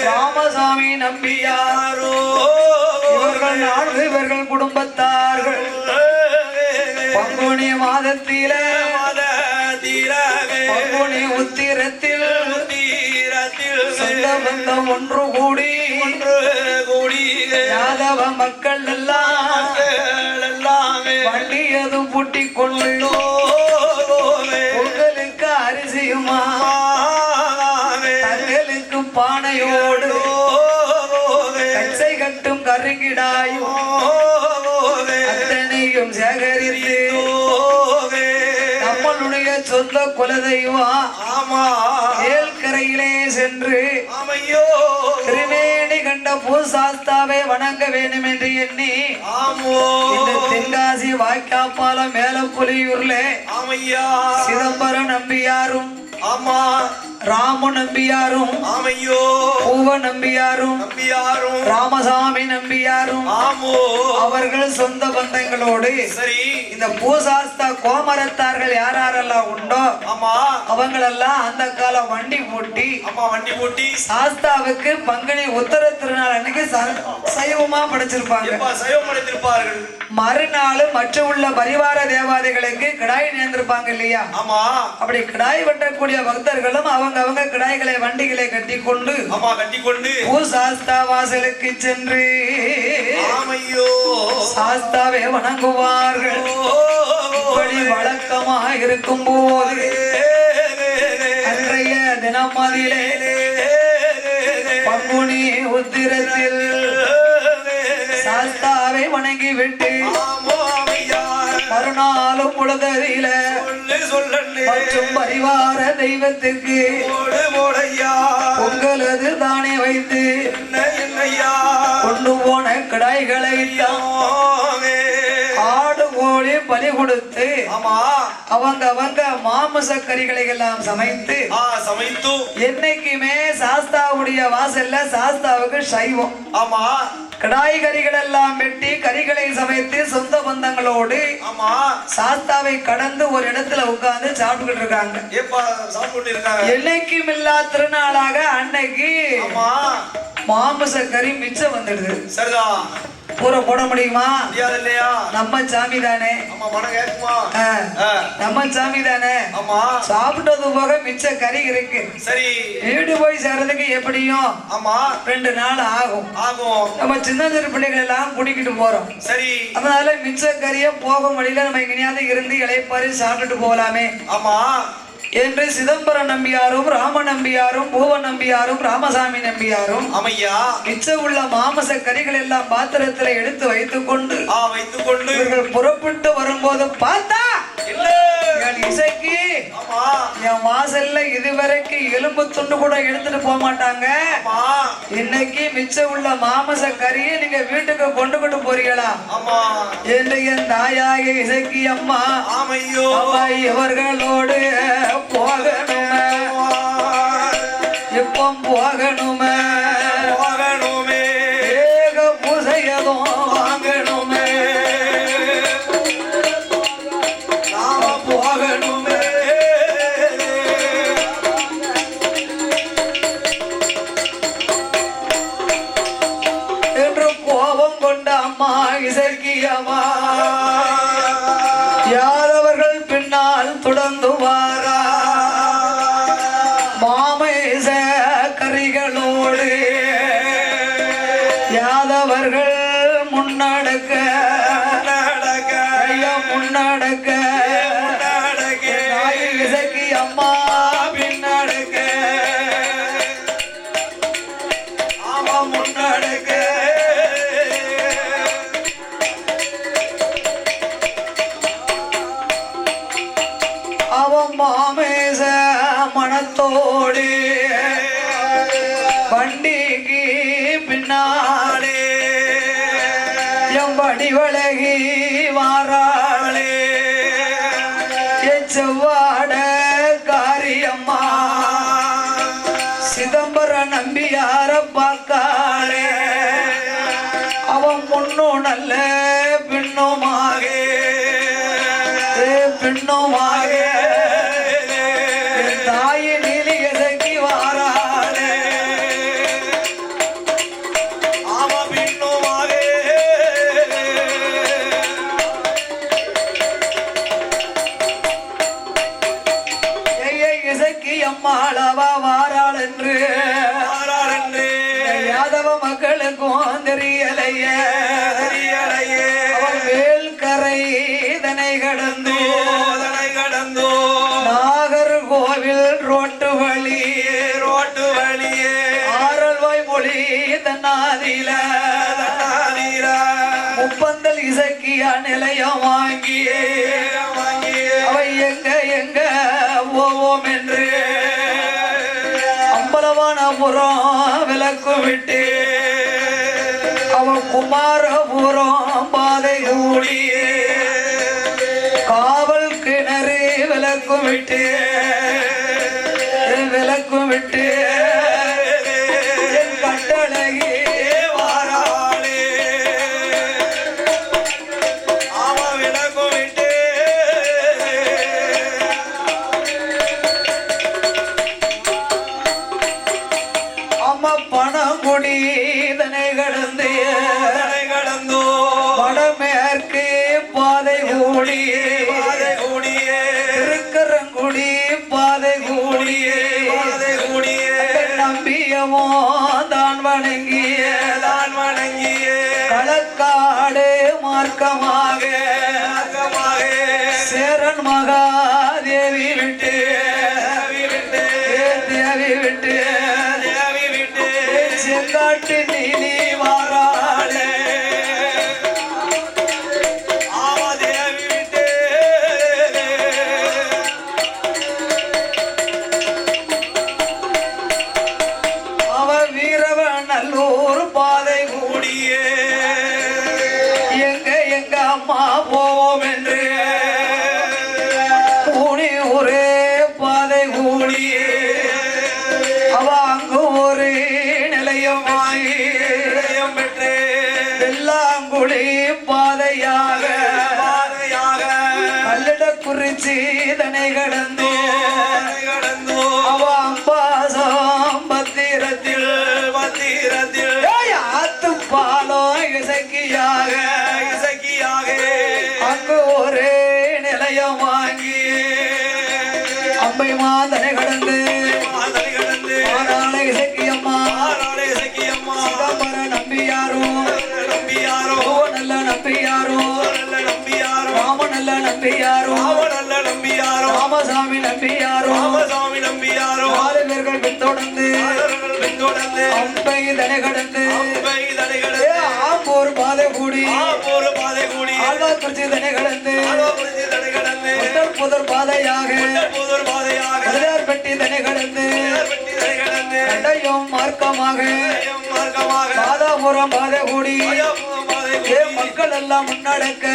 ராமசாமி நம்பியாரோ இவர்கள் 4 இவர்கள் குடும்பத்தார்கள் பங்குனி மாதத்திலே பங்குனி உத்திரத்தில் சொந்த பந்தம் ஒன்று கூடி யாதவ மக்கள் எல்லாம் வண்டியதும் பூட்டிக் கொண்டு உங்களுக்கு அரிசியுமா தங்களுக்கு பானையோடு கச்சை கட்டும் கருங்கிடாயும் அத்தனையும் சேகரித்து நம்மளுடைய சொந்த குலதெய்வம் மேல்கரையிலே சென்று திருமேனி கண்ட பூசாஸ்தாவை வணங்க வேண்டும் என்று எண்ணி இந்த தென்காசி வாய்க்காப்பாலம் மேலப்புலியூர்ல சிதம்பரம் நம்பியாரும் ராம நம்பியாரும் பூவ நம்பியாரும் ராமசாமி நம்பியாரும் அவர்கள் சொந்த பந்தங்களோடு இந்த பூசாஸ்தா கோமரத்தார்கள் யாரெல்லாம் உண்டோ அவங்களெல்லாம் அந்த கால வண்டி பூட்டி சாஸ்தாவுக்கு பங்குனி உத்தர திருநாள் அன்னைக்கு சைவமா படைச்சிருப்பாங்க. மறுநாள் மற்ற உள்ள பரிவார தேவாதைகளுக்கு கிடாய் நேர்ந்திருப்பாங்க இல்லையா? அப்படி கிடாய் வெட்டக்கூடிய பக்தர்களும் அவங்க கிடாய்களை வண்டிகளை கட்டி கொண்டு பூசாஸ்தா வாசலுக்கு சென்று சாஸ்தாவை வணங்குவார்கள். இப்படி வழக்கமாக இருக்கும் போது அன்றைய தினம் அதிலே பங்குனி உத்திரத்தில் சாஸ்தாவை வணங்கி விட்டு மறுநாளும் உலகில மற்றும் பரிவார தெய்வத்துக்கு பொங்கலது தானே வைத்து கொண்டு போன கிடாய்களை ஆடு கோழி பலி கொடுத்து அவங்க மாமிச கறிகளை எல்லாம் சமைத்து என்னைக்குமே சாஸ்தாவுடைய வாசல்ல சாஸ்தாவுக்கு சைவம். கிடாய் கறிகள் எல்லாம் வெட்டி கறிகளை சமைத்து சொந்த பந்தங்களோடு சாஸ்தாவை கடந்து ஒரு இடத்துல உட்கார்ந்து சாப்பிட்டுக்கிட்டு இருக்காங்க. சாப்பிட்டு இருக்காங்க. என்னைக்கும் இல்லா திருநாளாக அன்னைக்கு மாமிச கறி மிச்சம் வந்துடுது. சரிதான். பூரா போட முடியுமா? முடியாது இல்லையா? நம்ம சாமி தானே. ஆமா, மனம் கேட்குமா? நம்ம சாமி தானே. ஆமா, சாப்பிட்டது போக மிச்ச கறி இருக்கு. சரி, வீடு போய் சேர்றதுக்கு எப்படியும் ஆமா 2 நாள் ஆகும். நம்ம சின்ன சிறு பிள்ளைகள் எல்லாம் கூட்டிக்கிட்டு போறோம். சரி, அதனால மிச்ச கறிய போக வழியில நம்ம எங்கேயாவது இருந்து இலைப்பாரி சாப்பிட்டுட்டு போகலாமே. ஆமா என்று சிதம்பரம் நம்பியாரும் ராம நம்பியாரும் பூவ நம்பியாரும் ராமசாமி நம்பியாரும் அமையா மிச்ச உள்ள மாமச கறிகள் எல்லாம் பாத்திரத்துல எடுத்து வைத்துக் கொண்டு இவர்கள் புறப்பட்டு வரும்போது பார்த்தா இசைக்கு என் வாசல்ல இதுவரைக்கும் எலும்பு துண்டு கூட எடுத்துட்டு போக மாட்டாங்க. இன்னைக்கு மிச்சம் உள்ள மாமச கறியை நீங்க வீட்டுக்கு கொண்டு போறீங்களா என்று என் தாயாக இசைக்கு அம்மா இவர்களோடு போகணுமே, இப்போ போகணுமே, ஏக பூசையதும் வாங்கணுமே, நாம போகணுமே என்று கோபம் கொண்ட அம்மா இசைக்கியம்மா யாதவர்கள் பின்னால் தொடர்ந்து வாரா மாமேச கரிகளோடு யாதவர்கள் முன்னடக்க முன்னடக்க இசைக்கு அம்மா பின்னடக்க ஆமா முன்னடக்க அவன் மாமேச மனத்தோடு வண்டிக்கு பின்னாலே எம் வடிவழகி வாராளே என் செவ்வாட காரியம்மா சிதம்பரம் நம்பியார பார்க்காளே அவன் முன்னும் நல்ல பின்னுமாக பின்னுமாக தாயின் நிலையதற்கு வாராளே ஆமா பின்னுமாக இசைக்கு அம்மாளவா வாராள் என்று யாதவ மக்களுக்கும் தெரியலையே வேல்கரை இதனை கடந்து நாகர்கோவில் ரோட்டு வழியே ஆரல்வாய் மொழி தன்னாதில முப்பந்தல் இசக்கியா நிலையம் வாங்கியே அவை எங்க போவோம் என்று அம்பலவானபுரம் விளக்கு விட்டு அவன் குமாரபுரம் பாதை கூடியே காவல் கிணறு விளக்கும் விட்டு கட்டழகி வாராளே ஆமா விளக்கும் விட்டு அம்மா பணங்குடி இதனை கடந்து வடமேற்கு பாதை கூடியே திருக்கரங்குடி பாதை கூடியே நம்பியமோ தான் வணங்கிய களக்காடு மார்க்கமாக சேரன் மகாதேவி விட்டு செங்காட்டு நீலி வாராளே நல்லூர் பாதை கூடியே எங்க அம்மா போவோம் என்று கூணி ஒரே பாதை கூடியே அவ அங்கு ஒரு நிலையம் பெற்று வெள்ளாங்குழி பாதையாக கல்லிடக்குறிச்சி இதனை கடந்து அவ அம்பாசம் பத்திரத்தில் தீரத்தில் ஆத்து பாலோ இசக்கியாக அங்கு ஒரு நிலையம் வாங்கி அம்பை மாதனை கடந்து இசக்கியம்மா சிதம்பர நம்பியாரும் நல்ல நம்பியாரும் ராம நல்ல நம்பியாரும் ராமசாமி நம்பியாரும் 4 பேர்கள் பின்தொடர்ந்து அம்பை தனை கடந்து ஆம்பூர் பாதை கூடி ஆழ்வார்குறிச்சி தனை கடந்து புதர் பாதையாக பெட்டி தனை கடந்து கண்டையும் மார்க்கமாக பாதாபுரம் பாதை கூடி மக்கள் எல்லாம் முன்னடக்க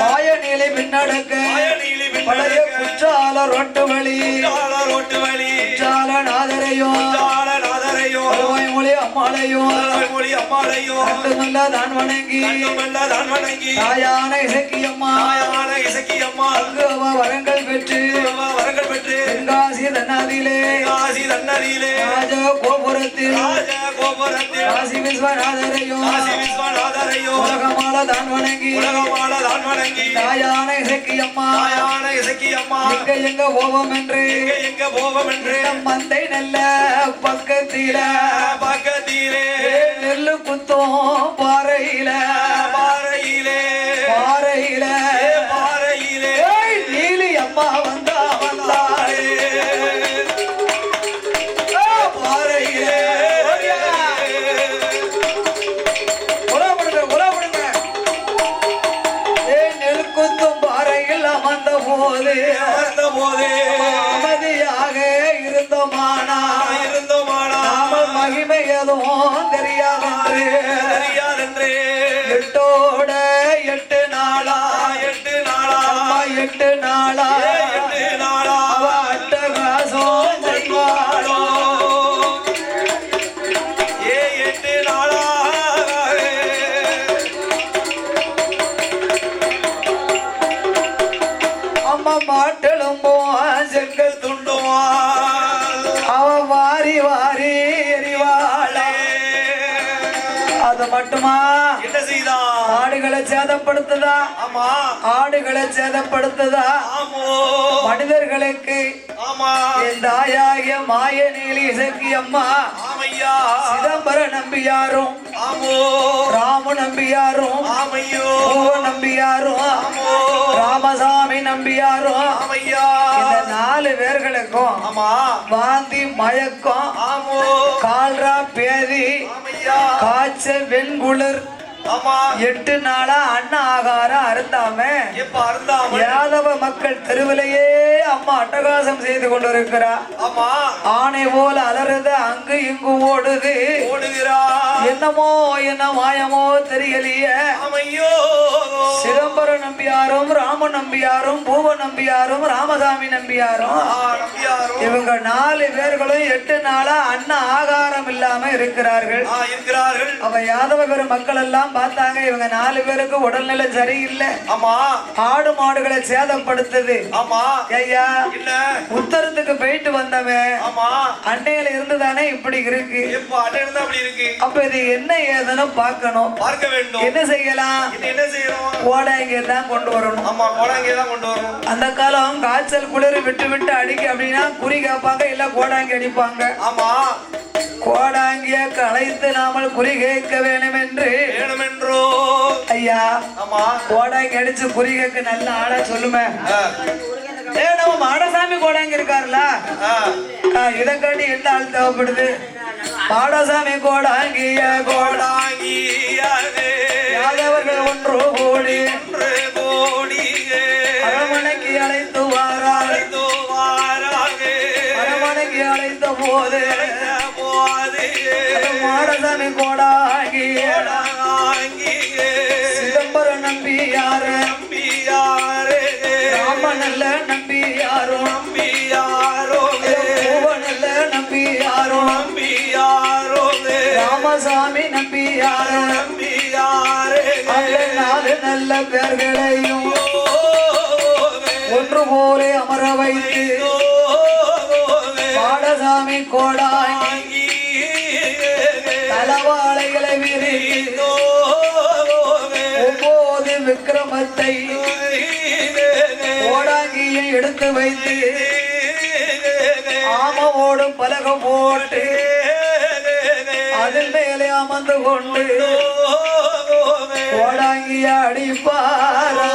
பாய நீலை பின்னடக்க பழைய குற்றால ரோட்டு வழி குற்றால நாதரையும் மொழி அம்மாளையும் கண்டுமல்ல தான் வணங்கி தாயான இசக்கியம்மா அங்கு அவ வரங்கள் பெற்று தென்காசி தன்னாதிலே ராஜ கோபுரத்தில் காசி விஸ்வநாதரையும் உலகமால தான் வணங்கி தாயான இசக்கியம்மா எங்க போவோம் என்று மந்தை நல்ல பக்கத்தில நெல்லு குத்தோம் பாறையில நீலி அம்மா வந்தாளே பாறையிலே நெல்குத்தும் பாறையில் அமர்ந்த போது அமைதியாக இருந்தோமானா மகிமை எதுவும் தெரியாதென்று 8 நாளா 8 நாளா அவ அட்டகாசம் செய்வாளோ அம்மா மாட்டெலும்போ செங்கல் துண்டுவா அவ வாரி எறிவாளே அது மட்டுமா என்ன செய்தா ஆடுகளை சேதப்படுத்துதா ஆடுகளை சேதப்படுத்துதா மனிதர்களுக்கு என் தாயாகிய மாய நீலி இசக்கியம்மா சிதம்பர நம்பியாரும் ராம நம்பியாரும் பூவ நம்பியாரும் ராமசாமி நம்பியாரும் இந்த 4 பேர்களுக்கும் வாந்தி மயக்கம் கால்ரா பேதி காய்ச்சல் வெண்குளிர் 8 நாளா அன்ன ஆகாரம் அருந்தாம யாதவ மக்கள் தெருவிலேயே அம்மா அட்டகாசம் செய்து கொண்டிருக்கிறார். ஆணை போல அலறுது அங்கு இங்கு ஓடுது என்னமோ என்ன மாயமோ தெரியலையே. சிதம்பர நம்பியாரும் ராம நம்பியாரும் பூவ நம்பியாரும் ராமசாமி நம்பியாரும் இவங்க 4 பேர்களும் 8 நாளா அன்ன ஆகாரம் இல்லாம இருக்கிறார்கள். அவ யாதவ பெரு மக்கள் எல்லாம் பார்த்தாங்க, இவங்க 4 பேருக்கு உடல்நிலை சரியில்லை. ஆடு மாடுகளை சேதப்படுத்துது. ஐயா உத்தரத்துக்கு போயிட்டு வந்தவன் அன்னையில இருந்துதானே இப்படி இருக்கு. அப்ப இது என்ன ஏதுன்னு பார்க்கணும். என்ன செய்யலாம்? கோடாங்க தான் கொண்டு வரணும். அந்த காலம் காய்ச்சல் குளிர் விட்டு விட்டு அடிக்க அப்படின்னா குறி கேட்பாங்க, இல்ல கோடாங்கி அடிப்பாங்க. கோடாங்கிய களைத்து நாமல் குறி கேட்க வேணும் என்றோ ஐயா கோடாங்கி அடிச்சு குறி கேட்க நல்ல ஆளா சொல்லுமே. நம்ம மாடசாமி கோடாங்கி இருக்காருல்ல, இதை காட்டி எந்த ஆள் தேவைப்படுது? மாடசாமி கோடாங்கிய யாதவர்கள் ஒன்று கோடி அரமனைக்கு அழைத்து அரமனைக்கு அழைத்த போது மாடசாமி கோடாங்கி சிதம்பர நம்பியாரு ராம நல்ல நம்பியாரும் பூவ நல்ல நம்பியாரும் ராமசாமி நம்பியாரும் அந்த 4 நல்ல பேர்களையும் ஒன்று போல அமர வைத்து மாடசாமி கோடாங்கி விக்கிரமத்தை ஓடாங்கியை எடுத்து வைத்து ஆமவோடும் பலக போட்டு அதில் மேலே அமர்ந்து கொண்டு ஓடாங்கிய அடிப்பாரா